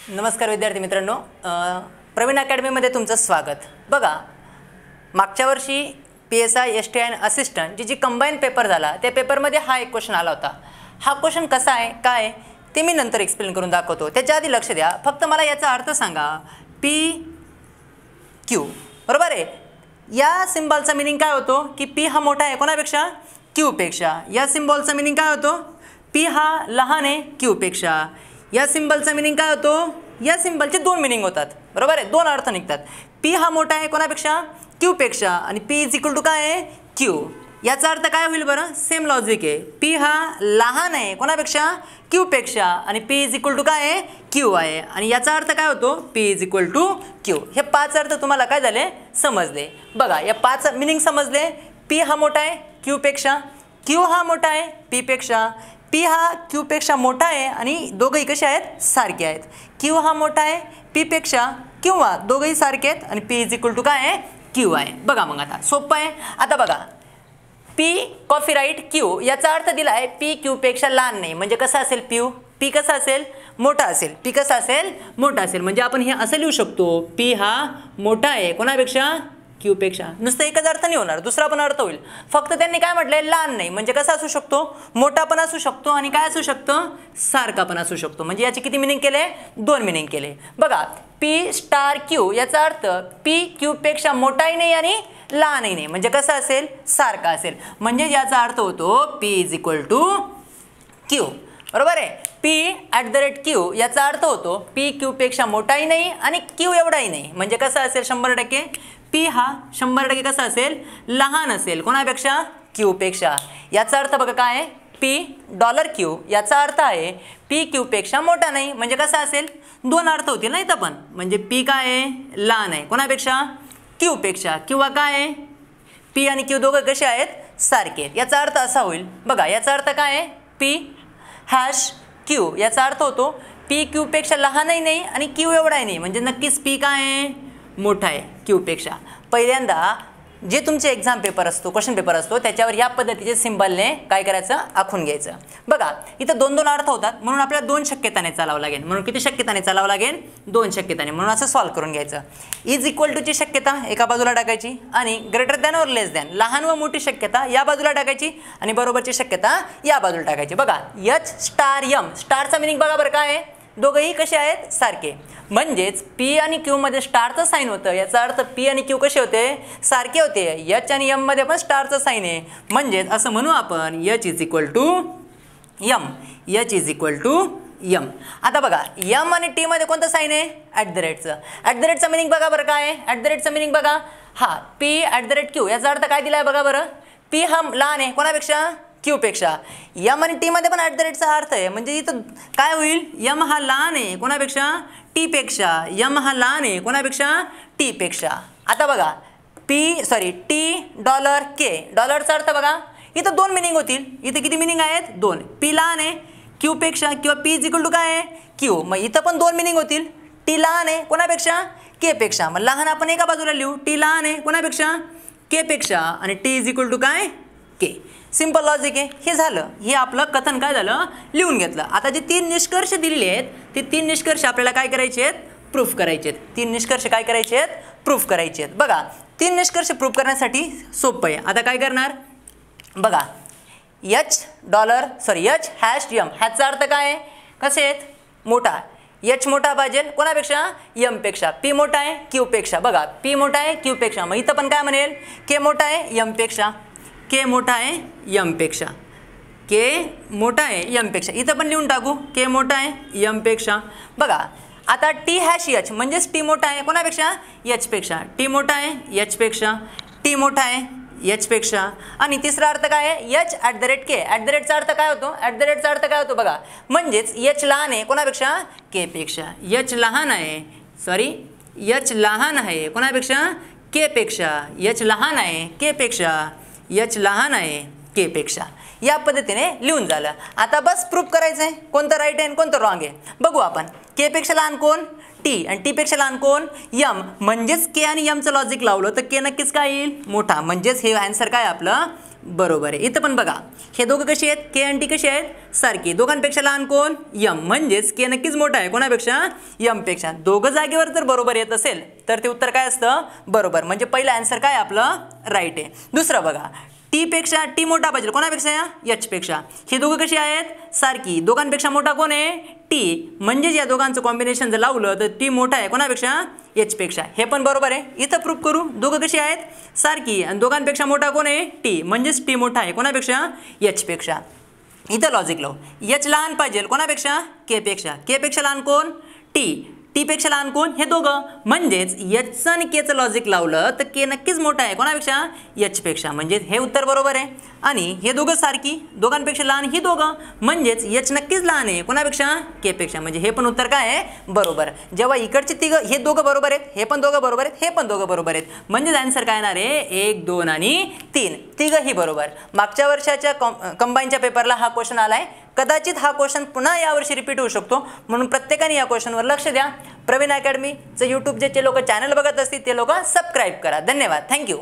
नमस्कार विद्यार्थी मित्रांनो, प्रवीण अकॅडमीमध्ये तुमचं स्वागत। बघा, मागच्या वर्षी PSI STI आणि असिस्टंट जी कंबाईन पेपर झाला त्या पेपरमध्ये हा एक क्वेश्चन आला होता। हा क्वेश्चन कसा आहे काय ते मी नंतर एक्सप्लेन करून दाखवतो। त्याच्या आधी लक्ष द्या, फक्त मला याचा अर्थ सांगा। PQ बरोबर आहे। या सिम्बॉलचा मीनिंग काय होतो की P हा मोठा आहे कोणापेक्षा? Q पेक्षा। या सिम्बॉलचा मीनिंग काय होतो? P हा लहान आहे Q पेक्षा। या सिम्बॉलचा मीनिंग काय होतो? या सिम्बॉलचे दोन मीनिंग होतात बरोबर आहे, दोन अर्थ निघतात। P हा मोठा आहे कोणापेक्षा? Q पेक्षा आणि P इज इक्वल टू काय आहे? Q। याचा अर्थ काय होईल बरं? सेम लॉजिक आहे। P हा लहान आहे कोणापेक्षा? Q पेक्षा आणि P इज इक्वल टू काय आहे? Q आहे आणि याचा अर्थ काय होतो? P is equal to Q। हे पाच अर्थ तुम्हाला काय झाले? समजले। बघा, या पाच मीनिंग समजले। P हा मोठा आहे Q पेक्षा, Q हा मोठा आहे P पेक्षा, P हा Q पेक्षा मोठा आहे आणि दोघंही कसे आहेत? सारखे आहेत। Q हा मोठा आहे P पेक्षा किंवा दोघंही सारखे आहेत आणि P इज इक्वल टू काय आहे? Q आहे। बघा मग आता सोपं आहे। आता बघा, P कॉपीराईट Q याचा अर्थ दिला आहे P Q पेक्षा लहान नाही, म्हणजे कसा असेल? P कसा असेल? मोठा असेल। P कसा असेल? मोठा असेल। म्हणजे आपण हे असं लिहू शकतो, P हा मोठा आहे कोणापेक्षा? Q पेक्षा। नुसतं एकच अर्थ नाही होणार, दुसरा पण अर्थ होईल। फक्त त्यांनी काय म्हटलंय? लहान नाही, म्हणजे कसा असू शकतो? मोठा पण असू शकतो आणि काय असू शकतं? सारखा पण असू शकतो। म्हणजे याचे किती मीनिंग केले? दोन मीनिंग केले। बघा, P स्टार Q याचा अर्थ P Q पेक्षा मोठाही नाही आणि लहानही नाही, म्हणजे कसं असेल? सारखा असेल। म्हणजे याचा अर्थ होतो P is equal to Q बरोबर आहे। P@Q याचा अर्थ होतो P Q पेक्षा मोठाही नाही आणि Q एवढाही नाही, म्हणजे कसं असेल? 100% P हा 100% कसा असेल? लहान असेल कोणापेक्षा? Q पेक्षा। याचा अर्थ बघा काय आहे? $Q याचा अर्थ आहे P Q पेक्षा मोठा नाही, म्हणजे कसा असेल? दोन अर्थ होतील ना इथं पण। म्हणजे P काय आहे? लहान आहे कोणापेक्षा? Q पेक्षा, किंवा काय आहे? P आणि Q दोघं कसे आहेत? सारखे आहेत। याचा अर्थ असा होईल बघा, याचा अर्थ काय आहे? P#Q याचा अर्थ होतो P Q पेक्षा लहानही नाही आणि Q एवढाही नाही, म्हणजे नक्कीच P काय आहे? मोठा आहे Q पेक्षा। पहिल्यांदा जे तुमचे एक्झाम पेपर असतो, क्वेश्चन पेपर असतो, त्याच्यावर या पद्धतीचे सिम्बॉलने काय करायचं? आखून घ्यायचं। बघा, इथं दोन दोन अर्थ होतात, म्हणून आपल्याला दोन शक्यताने चालावं लागेल। म्हणून किती शक्यताने चालावं लागेल? दोन शक्यताने। म्हणून असं सॉल्व्ह करून घ्यायचं। इज इक्वल टूची शक्यता एका बाजूला टाकायची आणि ग्रेटर दॅन और लेस दॅन लहान व मोठी शक्यता या बाजूला टाकायची आणि बरोबरची शक्यता या बाजूला टाकायची। बघा, H स्टार M स्टारचा मिनिंग बघा बरं काय आहे? दोघंही कसे आहेत? सारखे। म्हणजेच P आणि Q मध्ये स्टारचं साइन होतं, याचा अर्थ P आणि Q कसे होते? सारखे होते। H आणि M मध्ये पण स्टारचं साइन आहे, म्हणजेच असं म्हणू आपण H is equal to M। H is equal to M। आता बघा, M आणि T मध्ये कोणतं साइन आहे? @चं। @चा मिनिंग बघा बरं काय आहे? @चा मिनिंग बघा, हा P@Q याचा अर्थ काय दिलाय बघा बरं? P हा लहान आहे कोणापेक्षा? Q पेक्षा। M आणि T मध्ये पण @चा अर्थ आहे, म्हणजे इथं काय होईल? M हा लहान आहे कोणापेक्षा? T पेक्षा। M हा लहान आहे कोणापेक्षा? T पेक्षा। आता बघा, $T डॉलरचा अर्थ बघा, इथं दोन मिनिंग होतील। इथं किती मिनिंग आहेत? दोन। P लहान आहे Q पेक्षा किंवा P इज इक्वल टू काय आहे? Q। मग इथं पण दोन मिनिंग होतील। T लहान आहे कोणापेक्षा? K पेक्षा। मग लहान आपण एका बाजूला लिहू, T लहान आहे कोणापेक्षा? K पेक्षा आणि T इज इक्वल टू काय? K। सिंपल लॉजिक आहे। हे झालं, हे आपलं कथन काय झालं? लिहून घेतलं। आता जे तीन निष्कर्ष दिलेले आहेत ते तीन निष्कर्ष आपल्याला काय करायचे आहेत? प्रूफ करायचे आहेत। तीन निष्कर्ष काय करायचे आहेत? प्रूफ करायचे आहेत। बघा, तीन निष्कर्ष प्रूफ करण्यासाठी सोपं आहे। आता काय करणार? बघा, H#M ह्याचा अर्थ काय आहे? कसे आहेत? मोठा। H मोठा पाहिजे कोणापेक्षा? M पेक्षा। P मोठा आहे Q पेक्षा। बघा, P मोठा आहे Q पेक्षा, मग इथं पण काय म्हणेल? K मोठा आहे M पेक्षा। K मोठा आहे M पेक्षा। K मोठा आहे M पेक्षा। इथं पण लिहून टाकू, K मोठा आहे M पेक्षा। बघा, आता T#H म्हणजेच T मोठा आहे कोणापेक्षा? H पेक्षा। T मोठा आहे H पेक्षा, T मोठा आहे H पेक्षा। आणि तिसरा अर्थ काय आहे? H@K। चा अर्थ काय होतो? चा अर्थ काय होतो बघा, म्हणजेच H लहान आहे कोणापेक्षा? K पेक्षा। H लहान आहे कोणापेक्षा? K पेक्षा। H लहान आहे K पेक्षा, H लहान आहे K पेक्षा। या पद्धतीने लिहून झालं। आता बस प्रूफ करायचं आहे कोणतं राईट आहे आणि कोणतं रॉंग आहे बघू आपण। K पेक्षा लहान कोण? T आणि T पेक्षा लहान कोण? M। म्हणजेच K आणि M चं लॉजिक लावलं तर K नक्कीच काय येईल? मोठा। म्हणजेच हे आन्सर काय आपलं? बरोबर आहे. इथं पण बघा हे दोघं कशी आहेत, के आणि टी कशी आहेत, सारखी. दोघांपेक्षा लहान कोण, यम, म्हणजेच के नक्कीच मोठा आहे कोणापेक्षा, यम पेक्षा. दोघं जागेवर जर बरोबर येत असेल तर ते उत्तर काय असतं, बरोबर. म्हणजे पहिलं आन्सर काय आपलं राईट आहे. दुसरं बघा टी पेक्षा टी मोठा पाहिजे कोणापेक्षा, एच पेक्षा. ही दोघं कशी आहेत, सारखी. दोघांपेक्षा मोठा कोण आहे, टी, म्हणजेच या दोघांचं कॉम्बिनेशन जर लावलं तर टी मोठा आहे कोणापेक्षा, एच पेक्षा. हे पण बरोबर आहे. इथं प्रूफ करू, दोघं कशी आहेत, सारखी, आणि दोघांपेक्षा मोठा कोण आहे, टी, म्हणजेच टी मोठा आहे कोणापेक्षा, एच पेक्षा. इथं लॉजिक लावू, एच लहान पाहिजे कोणापेक्षा, के पेक्षा. के पेक्षा लहान कोण, टी, टी पेक्षा लहान कोण, हे दोघं. म्हणजेच एच आणि केचं लॉजिक लावलं तर के नक्कीच मोठा आहे कोणापेक्षा, एच पेक्षा. म्हणजे हे उत्तर बरोबर आहे. आणि हे दोघं सारखी, दोघांपेक्षा लहान ही दोघं, म्हणजेच एच नक्कीच लहान आहे कोणापेक्षा, के पेक्षा. म्हणजे हे पण उत्तर काय आहे, बरोबर. जेव्हा इकडचे तिघं, हे दोघं बरोबर आहेत, हे पण दोघं बरोबर आहेत, हे पण दोघं बरोबर आहेत, म्हणजेच आन्सर काय येणार आहे, 1, 2 आणि 3, तिघंही बरोबर. मागच्या वर्षाच्या कंबाईनच्या पेपरला हा क्वेश्चन आलाय. कदाचित हा क्वेश्चन पुन्हा यावर्षी रिपीट होऊ शकतो, म्हणून प्रत्येकाने या क्वेश्चनवर लक्ष द्या. प्रवीण अकॅडमीचं यूट्यूबचे जे लोक चॅनल बघत असतील ते लोक सबस्क्राईब करा. धन्यवाद. थँक्यू.